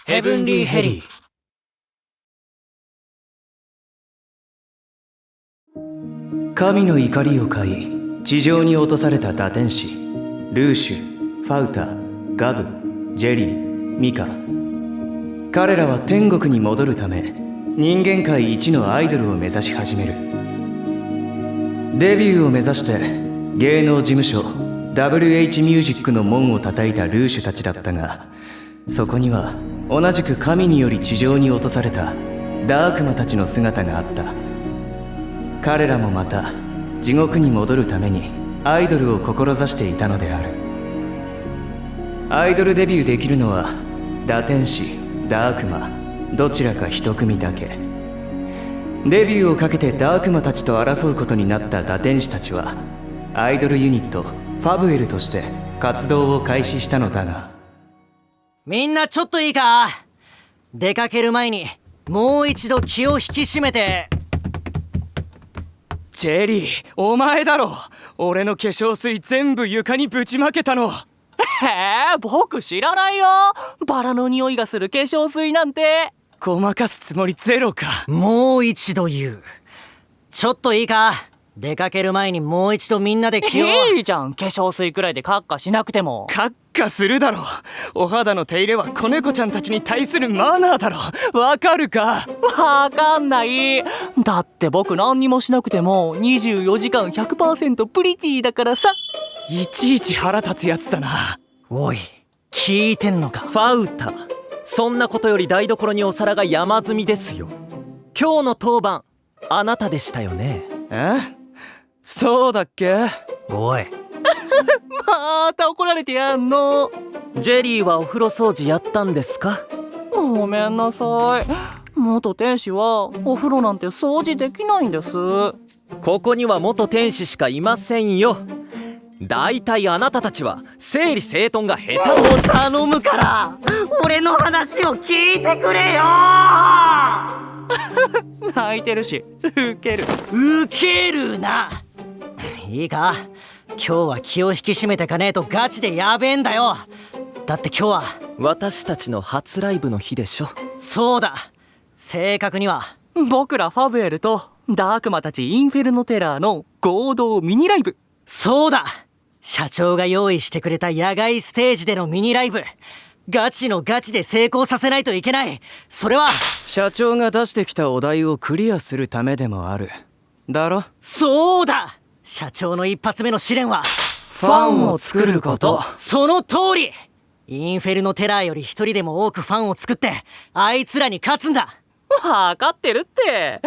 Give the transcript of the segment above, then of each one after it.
ヘブンリーヘリー。神の怒りを買い地上に落とされた堕天使ルーシュ、ファウタ、ガブ、ジェリー、ミカ。彼らは天国に戻るため人間界一のアイドルを目指し始める。デビューを目指して芸能事務所 WH ミュージックの門を叩いたルーシュたちだったが、そこには同じく神により地上に落とされたダークマたちの姿があった。彼らもまた地獄に戻るためにアイドルを志していたのである。アイドルデビューできるのは堕天使、ダークマどちらか一組だけ。デビューをかけてダークマたちと争うことになった堕天使たちはアイドルユニットファブエルとして活動を開始したのだが、みんなちょっといいか。出かける前にもう一度気を引き締めて。ジェリー、お前だろ。俺の化粧水全部床にぶちまけたの。へえ、僕知らないよ。バラの匂いがする化粧水なんて。ごまかすつもりゼロか。もう一度言う。ちょっといいか。出かける前にもう一度みんなで気を。いいじゃん、化粧水くらいでカッカしなくても。カッカするだろ。お肌の手入れは子猫ちゃんたちに対するマナーだろ。わかるか。わかんない。だって僕何にもしなくても24時間 100% プリティだからさ。いちいち腹立つやつだな。おい、聞いてんのか。ファウタ、そんなことより台所にお皿が山積みですよ。今日の当番あなたでしたよね。え？そうだっけ？おいまた怒られてやんの。ジェリーはお風呂掃除やったんですか？ごめんなさい。元天使はお風呂なんて掃除できないんです。ここには元天使しかいませんよ。だいたいあなたたちは整理整頓が下手。もう頼むから俺の話を聞いてくれよ。泣いてるしウケる。ウケるな。いいか、今日は気を引き締めてかねえとガチでやべえんだよ。だって今日は私たちの初ライブの日でしょ。そうだ、正確には僕らファブエルとダークマたちインフェルノテラーの合同ミニライブ。そうだ、社長が用意してくれた野外ステージでのミニライブ、ガチのガチで成功させないといけない。それは社長が出してきたお題をクリアするためでもあるだろ。そうだ、社長の一発目の試練はファンを作ること。その通り。インフェルノテラーより一人でも多くファンを作ってあいつらに勝つんだ。わかってるって。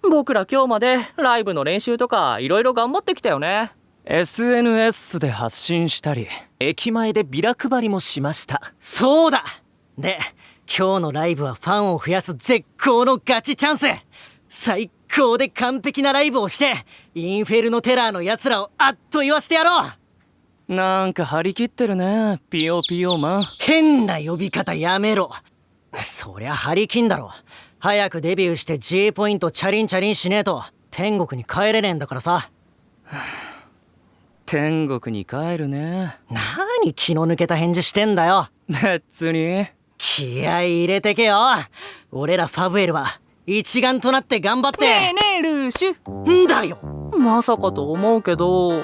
僕ら今日までライブの練習とかいろいろ頑張ってきたよね。 SNS で発信したり駅前でビラ配りもしました。そうだ。で、今日のライブはファンを増やす絶好のガチチャンス。最高で完璧なライブをしてインフェルノテラーのやつらをあっと言わせてやろう。なんか張り切ってるね、ピヨピヨマン。変な呼び方やめろ。そりゃ張り切んだろ。早くデビューして G ポイントチャリンチャリンしねえと天国に帰れねえんだからさ。天国に帰るね。何気の抜けた返事してんだよ。別に。気合い入れてけよ。俺らファブエルは一丸となって頑張って。ねえねえルーシュ。んだよ。まさかと思うけど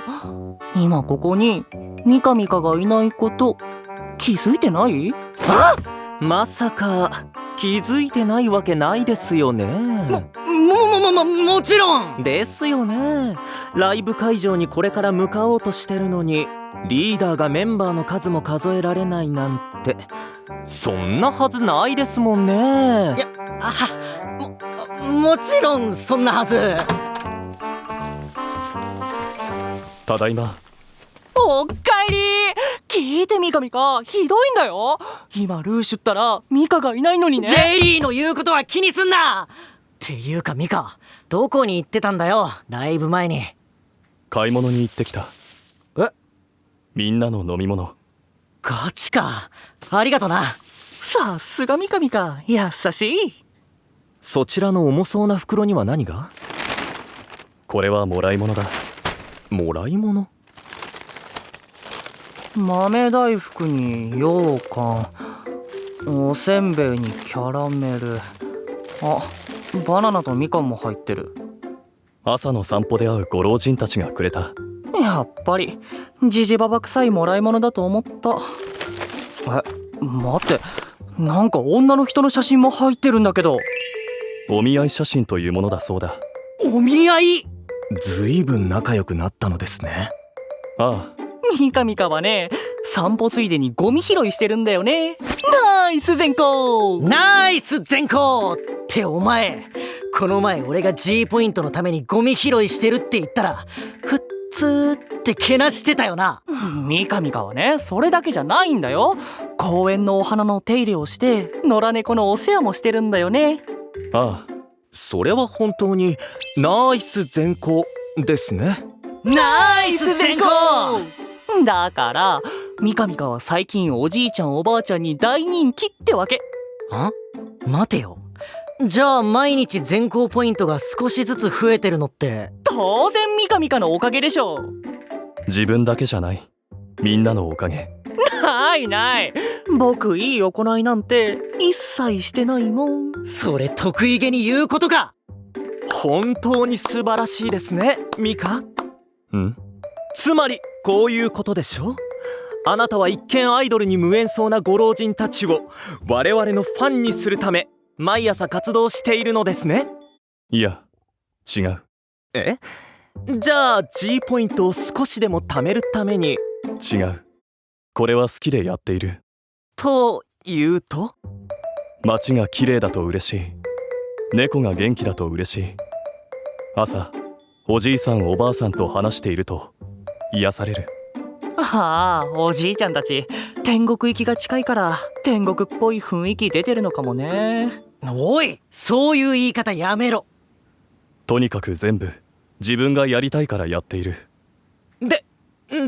今ここにミカミカがいないこと気づいてない？あ？まさか気づいてないわけないですよね。もちろんですよね。ライブ会場にこれから向かおうとしてるのにリーダーがメンバーの数も数えられないなんてそんなはずないですもんね。いや、もちろんそんなはず。ただいま。おっかえり。聞いてミカミカ、ひどいんだよ。今ルーシュったらミカがいないのにね。ジェリーの言うことは気にすんな。っていうかミカ、どこに行ってたんだよ、ライブ前に。買い物に行ってきた。え？みんなの飲み物。ガチか。ありがとな。さすがミカミカ、優しい。そちらの重そうな袋には何が？これはもらい物だ。もらい物？豆大福に羊羹、おせんべいにキャラメル、あ、バナナとみかんも入ってる。朝の散歩で会うご老人たちがくれた。やっぱりジジババ臭いもらい物だと思った。待って、なんか女の人の写真も入ってるんだけど。お見合い写真というものだそうだ。お見合い。ずいぶん仲良くなったのですね。ああ、ミカミカはね、散歩ついでにゴミ拾いしてるんだよね。ナイス善行。ナイス善行ってお前、この前俺が G ポイントのためにゴミ拾いしてるって言ったらふっつーってけなしてたよな。ミカミカはね、それだけじゃないんだよ。公園のお花の手入れをして野良猫のお世話もしてるんだよね。ああ、それは本当にナイス善行ですね。ナイス善行。だからミカミカは最近おじいちゃんおばあちゃんに大人気ってわけ。待てよ、じゃあ毎日善行ポイントが少しずつ増えてるのって当然ミカミカのおかげでしょ。自分だけじゃない。みんなのおかげ。ないない、僕いい行いなんて一切してないもん。それ得意げに言うことか。本当に素晴らしいですね、ミカ。つまりこういうことでしょ。あなたは一見アイドルに無縁そうなご老人たちを我々のファンにするため毎朝活動しているのですね。いや、違う。じゃあ G ポイントを少しでも貯めるために。違う。これは好きでやっている。というと、街が綺麗だと嬉しい。猫が元気だと嬉しい。朝、おじいさんおばあさんと話していると癒される。ああ、おじいちゃんたち天国行きが近いから天国っぽい雰囲気出てるのかもね。おい、そういう言い方やめろ。とにかく全部自分がやりたいからやっている。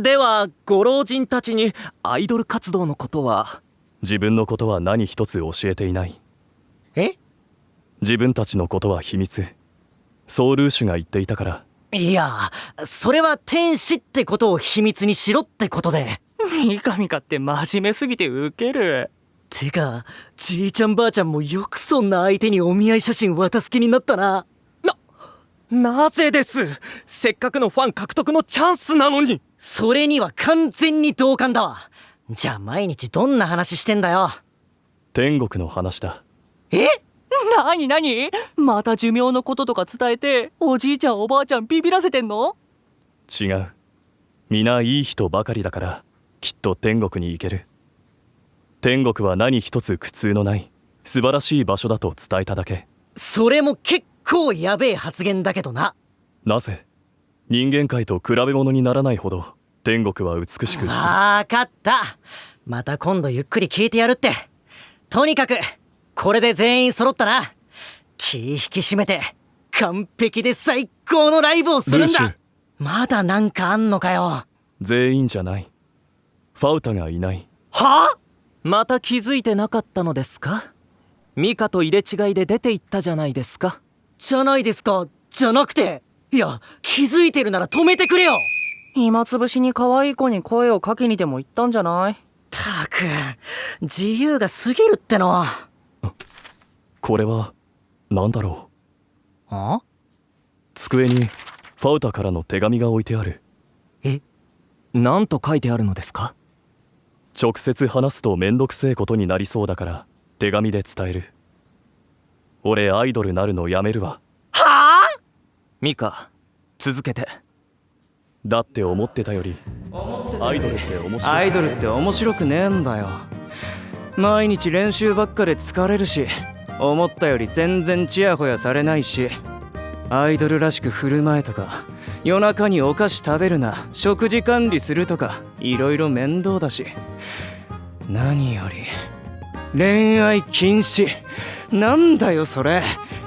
ではご老人たちにアイドル活動のことは。自分のことは何一つ教えていない。自分たちのことは秘密。そうルーシュが言っていたから。いや、それは天使ってことを秘密にしろってことで。ミカミカって真面目すぎてウケる。てか、じいちゃんばあちゃんもよくそんな相手にお見合い写真渡す気になったな。なぜです。せっかくのファン獲得のチャンスなのに。それには完全に同感だわ。じゃあ毎日どんな話してんだよ。天国の話だ。なになに、また寿命のこととか伝えておじいちゃんおばあちゃんビビらせてんの？違う。皆いい人ばかりだからきっと天国に行ける。天国は何一つ苦痛のない素晴らしい場所だと伝えただけ。それも結構やべえ発言だけどな。なぜ？人間界と比べ物にならないほど天国は美しく。わかった。また今度ゆっくり聞いてやるって。とにかくこれで全員揃ったな。気引き締めて完璧で最高のライブをするんだ。まだなんかあんのかよ。全員じゃない。ファウタがいない。はあ？また気づいてなかったのですか？ミカと入れ違いで出て行ったじゃないですか。じゃないですかじゃなくて、いや気づいてるなら止めてくれよ。暇つぶしに可愛い子に声をかけにでも行ったんじゃない？たく自由が過ぎるっての。これは何だろう。あ？机にファウタからの手紙が置いてある。何と書いてあるのですか？直接話すとめんどくせえことになりそうだから手紙で伝える。俺アイドルなるのやめるわ。はあ？ミカ、続けて。だって思ってたよりアイドルって面白い。アイドルって面白くねえんだよ。毎日練習ばっかで疲れるし、思ったより全然チヤホヤされないし、アイドルらしく振る舞えとか、夜中にお菓子食べるな、食事管理するとか、いろいろ面倒だし、何より恋愛禁止。なんだよそれ。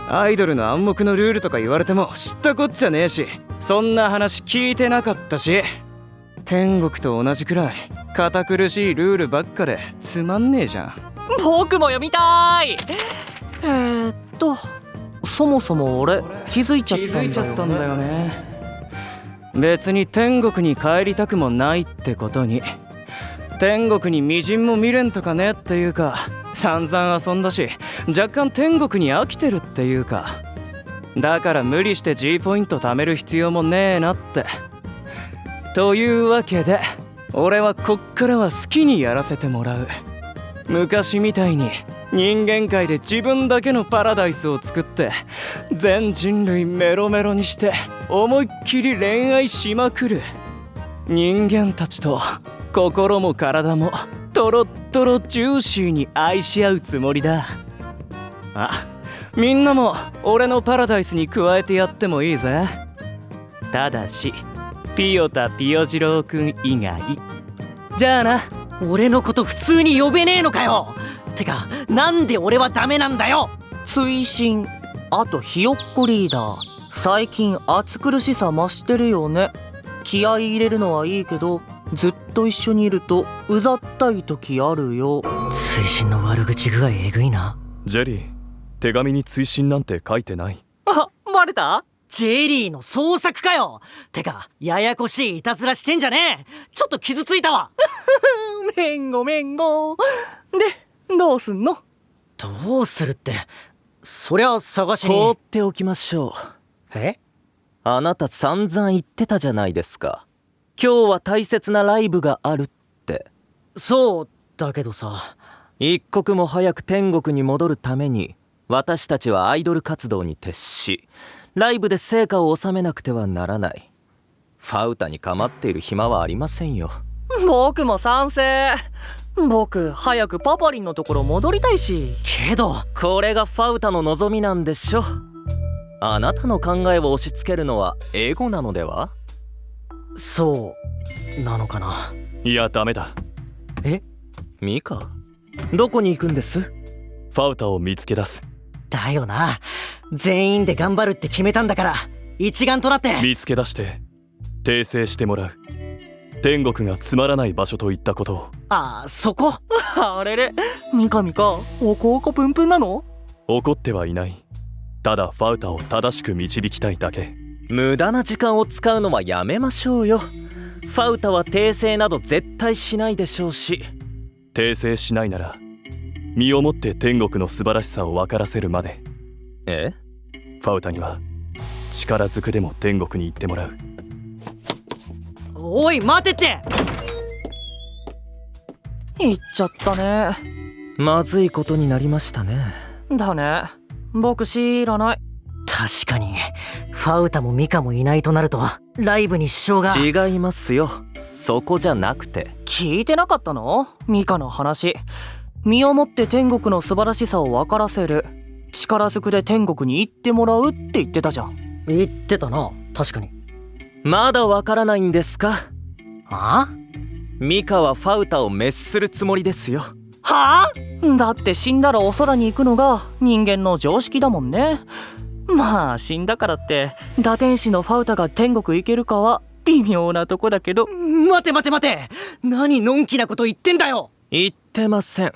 アイドルの暗黙のルールとか言われても知ったこっちゃねえし、そんな話聞いてなかったし、天国と同じくらい堅苦しいルールばっかでつまんねえじゃん。僕も読みたい。そもそも俺気づいちゃったんだよね。別に天国に帰りたくもないってことに。天国にみじんも未練とかねっていうか、散々遊んだし若干天国に飽きてるっていうか、だから無理して G ポイント貯める必要もねえなって。というわけで俺はこっからは好きにやらせてもらう。昔みたいに人間界で自分だけのパラダイスを作って全人類メロメロにして思いっきり恋愛しまくる。人間たちと心も体もトロットロジューシーに愛し合うつもりだ。あ、みんなも俺のパラダイスに加えてやってもいいぜ。ただしピヨタピヨ次郎くん以外。じゃあな。俺のこと普通に呼べねえのかよ。てかなんで俺はダメなんだよ。追伸、あとひよっこリーダー、最近暑苦しさ増してるよね。気合い入れるのはいいけどずっと一緒にいるとうざったい時あるよ。追伸の悪口具合えぐいな。ジェリー、手紙に追伸なんて書いてない。あ、バレた？ジェリーの創作かよ。てかややこしいいたずらしてんじゃねえ。ちょっと傷ついたわ。めんごめんご。で、どうすんの？どうするって、そりゃ探しに。放っておきましょう。え？あなた散々言ってたじゃないですか。今日は大切なライブがあるって。そうだけどさ、一刻も早く天国に戻るために私たちはアイドル活動に徹し、ライブで成果を収めなくてはならない。ファウタに構っている暇はありませんよ。僕も賛成。僕早くパパリンのところ戻りたいし。けどこれがファウタの望みなんでしょ。あなたの考えを押し付けるのはエゴなのでは？そうなのかな。いやダメだ。え？ミカ、どこに行くんです？ファウタを見つけ出す。だよな。全員で頑張るって決めたんだから一丸となって。見つけ出して訂正してもらう。天国がつまらない場所といったことを。ああ、そこ？あれれ、ミカミカおこおこぷんぷんなの？怒ってはいない。ただファウタを正しく導きたいだけ。無駄な時間を使うのはやめましょうよ。ファウタは訂正など絶対しないでしょうし。訂正しないなら身をもって天国の素晴らしさを分からせるまで。え？ファウタには力ずくでも天国に行ってもらう。おい待てって。行っちゃったね。まずいことになりましたね。だね。僕知らない。確かにファウタもミカもいないとなるとライブに支障が。違いますよ。そこじゃなくて。聞いてなかったの？ミカの話。身をもって天国の素晴らしさを分からせる。力ずくで天国に行ってもらうって言ってたじゃん。言ってたな。確かに。まだわからないんですか？あ？ミカはファウタを滅するつもりですよ。はあ？だって死んだらお空に行くのが人間の常識だもんね。まあ死んだからって堕天使のファウタが天国行けるかは微妙なとこだけど。待て待て待て、何のんきなこと言ってんだよ。言ってません。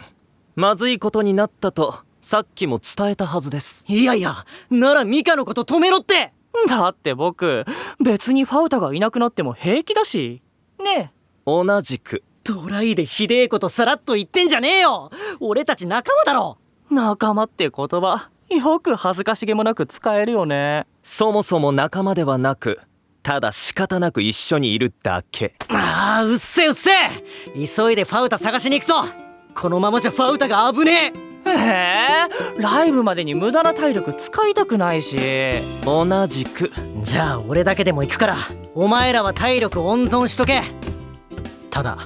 まずいことになったとさっきも伝えたはずです。いやいや、ならミカのこと止めろって。だって僕別にファウタがいなくなっても平気だしね。え同じく。ドライでひでえことさらっと言ってんじゃねえよ。俺たち仲間だろ。仲間って言葉よく恥ずかしげもなく使えるよね。そもそも仲間ではなく、ただ仕方なく一緒にいるだけ。ああ、うっせうっせえ。急いでファウタ探しに行くぞ。このままじゃファウタが危ねえ。ライブまでに無駄な体力使いたくないし。同じく。じゃあ俺だけでも行くからお前らは体力温存しとけ。ただ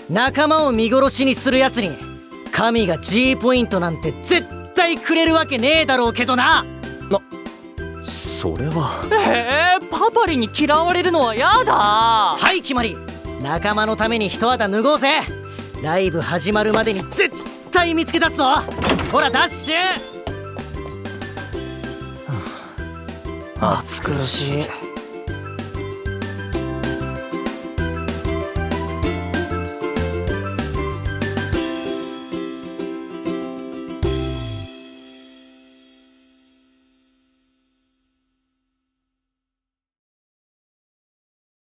仲間を見殺しにするやつに神が G ポイントなんて絶対くれるわけねえだろうけどな。それは。パパリに嫌われるのはやだ。はい決まり。仲間のために一肌脱ごうぜ。ライブ始まるまでに絶対見つけ出すぞ。ほらダッシュ。暑苦しい。